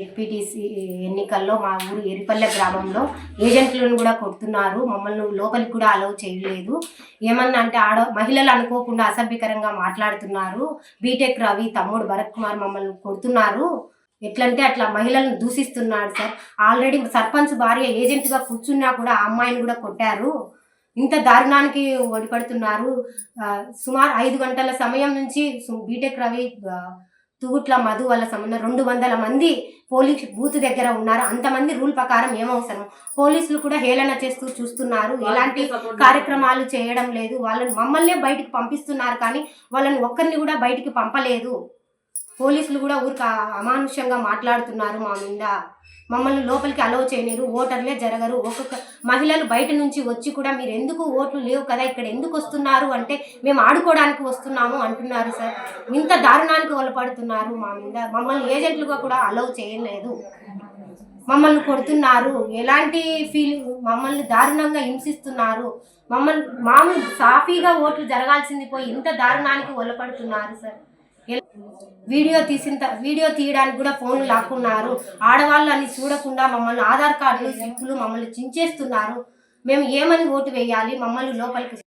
MPTC ఎన్నికల్లో మా ఊరు ఎరిపల్లె గ్రామంలో ఏజెంట్లను కూడా కొడుతున్నారు. మమ్మల్ని లోపలికి కూడా అలౌ చేయలేదు. ఏమన్నా అంటే మహిళలు అనుకోకుండా అసభ్యకరంగా మాట్లాడుతున్నారు. బీటెక్ రవి తమ్ముడు భరత్ కుమార్ మమ్మల్ని కొడుతున్నారు. ఎట్లంటే అట్లా మహిళలను దూషిస్తున్నాడు సార్. ఆల్రెడీ సర్పంచ్ భార్య ఏజెంట్గా కూర్చున్నా కూడా ఆ అమ్మాయిని కూడా కొట్టారు. ఇంత దారుణానికి ఒడిపడుతున్నారు. సుమారు 5 గంటల సమయం నుంచి బీటెక్ రవి తుగుట్ల మధు వాళ్ళ సంబంధం 200 మంది పోలీస్ బూత్ దగ్గర ఉన్నారు. అంతమంది రూల్ ప్రకారం ఏమవసరం? పోలీసులు కూడా హేళన చేస్తూ చూస్తున్నారు. ఎలాంటి కార్యక్రమాలు చేయడం లేదు. మమ్మల్నే బయటికి పంపిస్తున్నారు కానీ వాళ్ళని ఒక్కరిని కూడా బయటికి పంపలేదు. పోలీసులు కూడా ఊరికి అమానుష్యంగా మాట్లాడుతున్నారు మా మీద. మమ్మల్ని లోపలికి అలౌ చేయలేరు. ఓటర్లే జరగరు. ఒక్కొక్క మహిళలు బయట నుంచి వచ్చి కూడా మీరు ఎందుకు ఓట్లు లేవు కదా ఇక్కడ ఎందుకు వస్తున్నారు అంటే మేము ఆడుకోవడానికి వస్తున్నాము అంటున్నారు సార్. ఇంత దారుణానికి ఒలపడుతున్నారు మా మీద. మమ్మల్ని ఏజెంట్లుగా కూడా అలౌ చేయలేదు. మమ్మల్ని కొడుతున్నారు. ఎలాంటి మమ్మల్ని దారుణంగా హింసిస్తున్నారు. మామూలు సాఫీగా ఓట్లు జరగాల్సింది పోయి ఇంత దారుణానికి ఒలపడుతున్నారు సార్. వీడియో తీయడానికి కూడా ఫోన్లు లాక్కున్నారు. ఆడవాళ్ళని చూడకుండా మమ్మల్ని ఆధార్ కార్డులు స్లిప్పులు మమ్మల్ని చించేస్తున్నారు. మేము ఏమని ఓటు వేయాలి? మమ్మల్ని లోపలికి